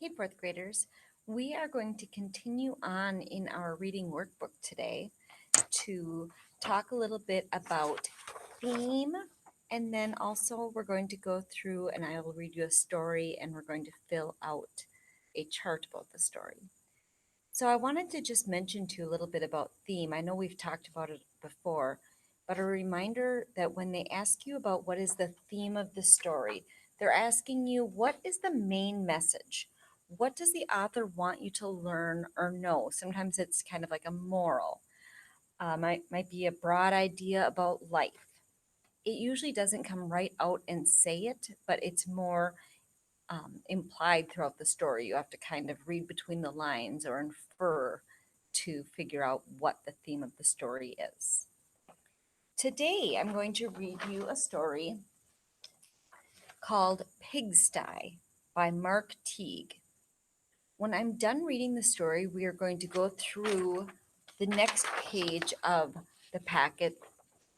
Hey, fourth graders. We are going to continue on in our reading workbook today to talk a little bit about theme, and then also we're going to go through and I will read you a story and we're going to fill out a chart about the story. So I wanted to just mention to you a little bit about theme. I know we've talked about it before, but a reminder that when they ask you about what is the theme of the story, they're asking you what is the main message? What does the author want you to learn or know? Sometimes it's kind of like a moral. Might be a broad idea about life. It usually doesn't come right out and say it, but it's more implied throughout the story. You have to kind of read between the lines or infer to figure out what the theme of the story is. Today, I'm going to read you a story called Pigsty by Mark Teague. When I'm done reading the story, we are going to go through the next page of the packet,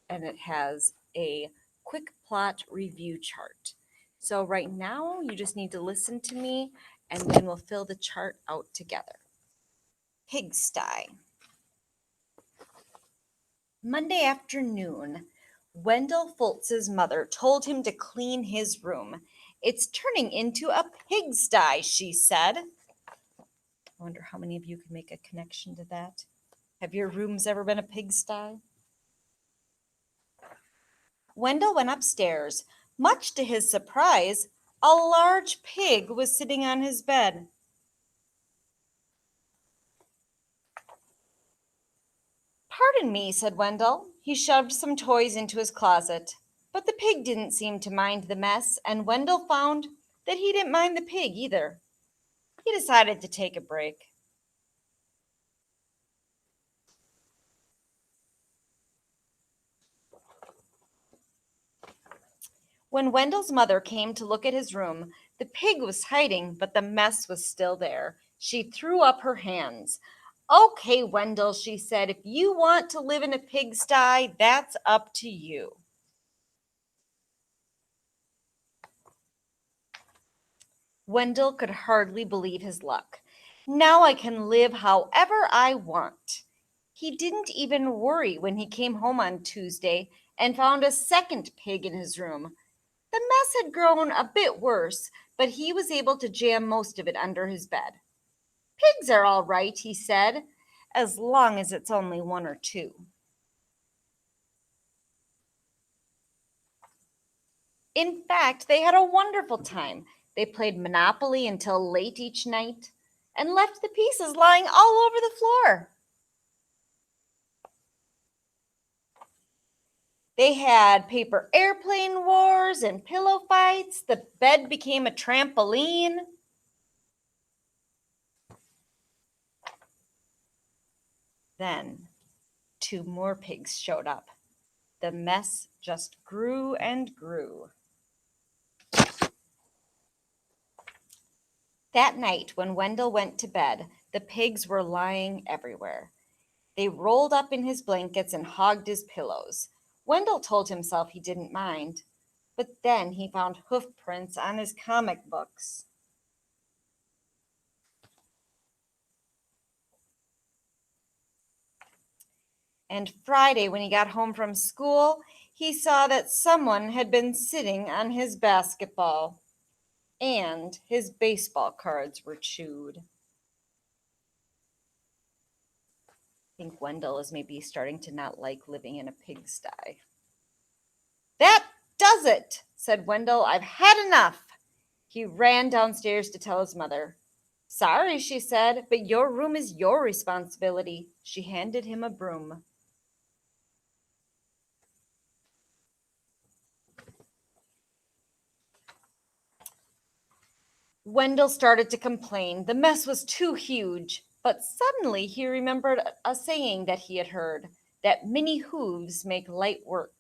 and it has a quick plot review chart. So right now, you just need to listen to me, and then we'll fill the chart out together. Pigsty. Monday afternoon, Wendell Fultz's mother told him to clean his room. "It's turning into a pigsty," she said. I wonder how many of you can make a connection to that. Have your rooms ever been a pigsty? Wendell went upstairs. Much to his surprise, a large pig was sitting on his bed. "Pardon me," said Wendell. He shoved some toys into his closet. But the pig didn't seem to mind the mess, and Wendell found that he didn't mind the pig either. He decided to take a break. When Wendell's mother came to look at his room, the pig was hiding, but the mess was still there. She threw up her hands. "Okay, Wendell," she said, "if you want to live in a pigsty, that's up to you." Wendell could hardly believe his luck. "Now I can live however I want." He didn't even worry when he came home on Tuesday and found a second pig in his room. The mess had grown a bit worse, but he was able to jam most of it under his bed. "Pigs are all right," he said, "as long as it's only one or two." In fact, they had a wonderful time. They played Monopoly until late each night and left the pieces lying all over the floor. They had paper airplane wars and pillow fights. The bed became a trampoline. Then 2 more pigs showed up. The mess just grew and grew. That night, when Wendell went to bed, the pigs were lying everywhere. They rolled up in his blankets and hogged his pillows. Wendell told himself he didn't mind, but then he found hoof prints on his comic books. And Friday, when he got home from school, he saw that someone had been sitting on his basketball, and his baseball cards were chewed. I think Wendell is maybe starting to not like living in a pigsty. "That does it," said Wendell. "I've had enough." He ran downstairs to tell his mother. "Sorry," she said, "but your room is your responsibility." She handed him a broom. Wendell started to complain. The mess was too huge. But suddenly he remembered a saying that he had heard, that many hooves make light work.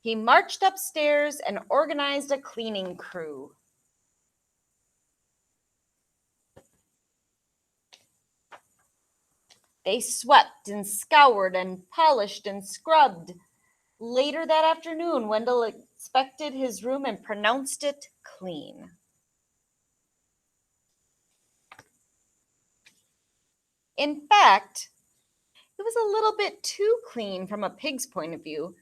He marched upstairs and organized a cleaning crew. They swept and scoured and polished and scrubbed. Later that afternoon, Wendell inspected his room and pronounced it clean. In fact, it was a little bit too clean from a pig's point of view.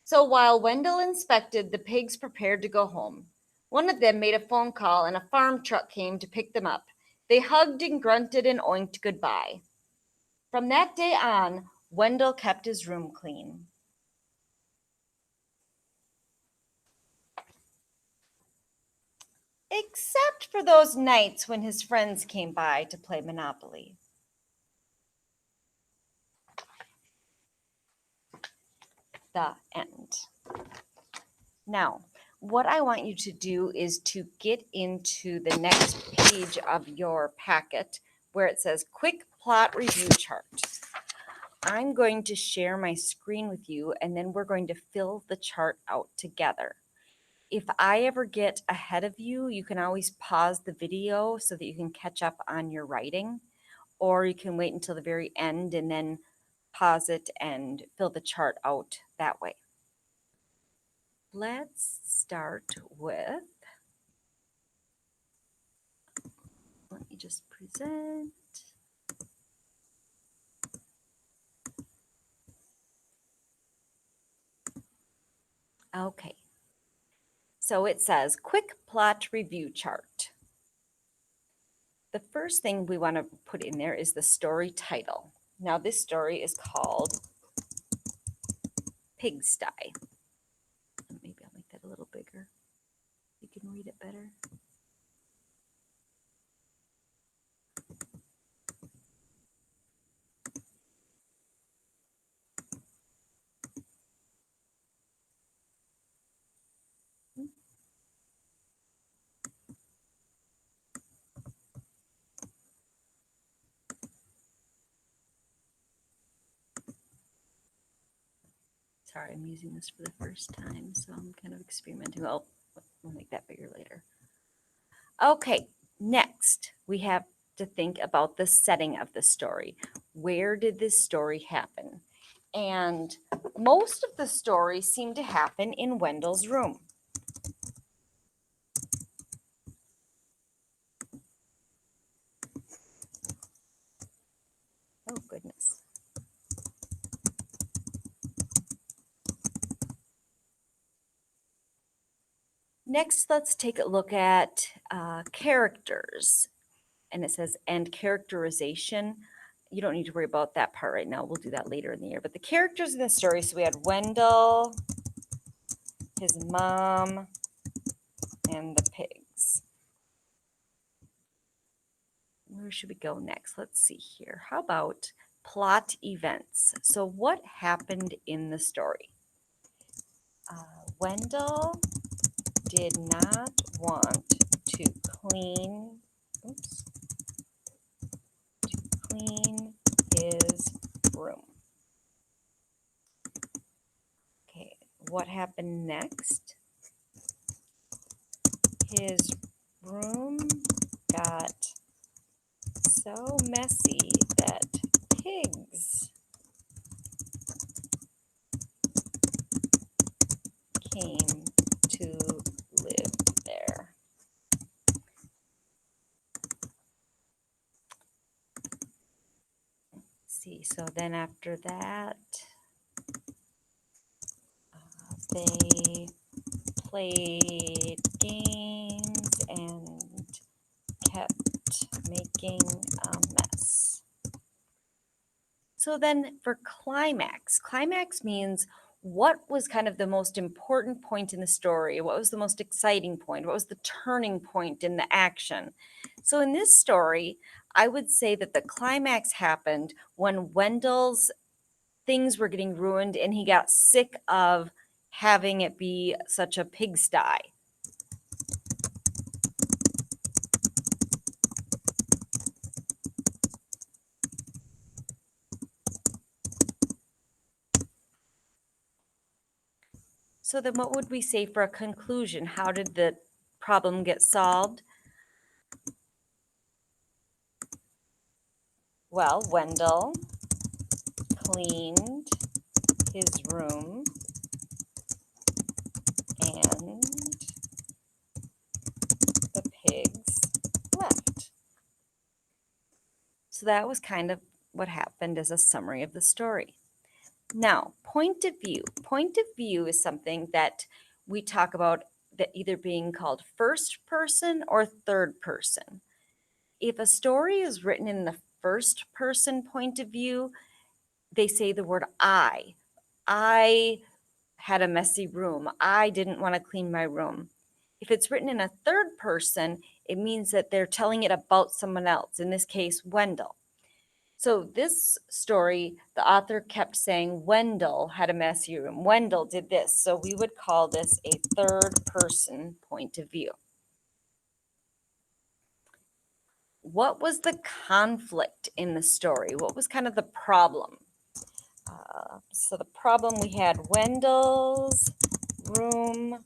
So while Wendell inspected, the pigs prepared to go home. One of them made a phone call and a farm truck came to pick them up. They hugged and grunted and oinked goodbye. From that day on, Wendell kept his room clean. Except for those nights when his friends came by to play Monopoly. The end. Now, what I want you to do is to get into the next page of your packet where it says Quick Plot Review Chart. I'm going to share my screen with you and then we're going to fill the chart out together. If I ever get ahead of you, you can always pause the video so that you can catch up on your writing, or you can wait until the very end and then pause it and fill the chart out that way. Let's start with, let me just present. Okay, so it says Quick Plot Review Chart. The first thing we want to put in there is the story title. Now this story is called Pigsty. Maybe I'll make that a little bigger. You can read it better. Sorry, I'm using this for the first time, so I'm kind of experimenting. Well, we'll make that bigger later. Okay, next we have to think about the setting of the story. Where did this story happen? And most of the story seemed to happen in Wendell's room. Oh, goodness. Next, let's take a look at characters. And it says, and characterization. You don't need to worry about that part right now. We'll do that later in the year. But the characters in the story, so we had Wendell, his mom, and the pigs. Where should we go next? Let's see here. How about plot events? So what happened in the story? Wendell did not want to clean, his room. Okay, what happened next? His room got so messy that pigs came to live there. Let's see, so then after that, they played games and kept making a mess. So then for climax, climax means what was kind of the most important point in the story? What was the most exciting point? What was the turning point in the action? So in this story, I would say that the climax happened when Wendell's things were getting ruined and he got sick of having it be such a pigsty. So then what would we say for a conclusion? How did the problem get solved? Well, Wendell cleaned his room and the pigs left. So that was kind of what happened as a summary of the story. Now, point of view. Point of view is something that we talk about that either being called first person or third person. If a story is written in the first person point of view, they say the word I. I had a messy room. I didn't want to clean my room. If it's written in a third person, it means that they're telling it about someone else, in this case, Wendell. So this story, the author kept saying Wendell had a messy room. Wendell did this. So we would call this a third person point of view. What was the conflict in the story? What was kind of the problem? So the problem, we had Wendell's room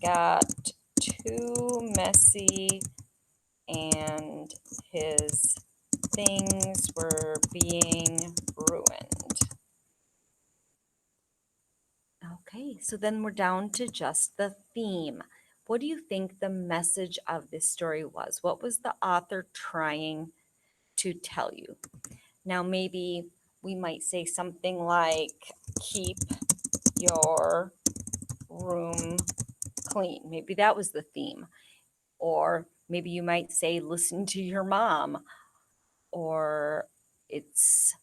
got too messy and his things were being ruined. Okay, so then we're down to just the theme. What do you think the message of this story was? What was the author trying to tell you? Now, maybe we might say something like, keep your room clean. Maybe that was the theme. Or maybe you might say, listen to your mom. Or it's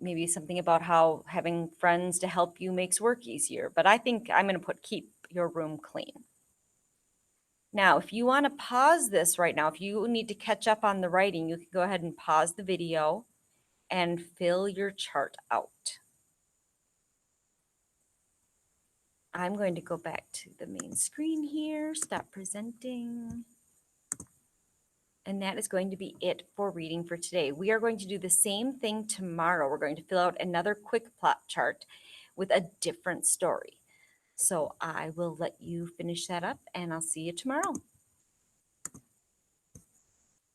maybe something about how having friends to help you makes work easier. But I think I'm going to put keep your room clean. Now, if you want to pause this right now, if you need to catch up on the writing, you can go ahead and pause the video and fill your chart out. I'm going to go back to the main screen here, stop presenting. And that is going to be it for reading for today. We are going to do the same thing tomorrow. We're going to fill out another quick plot chart with a different story. So I will let you finish that up and I'll see you tomorrow.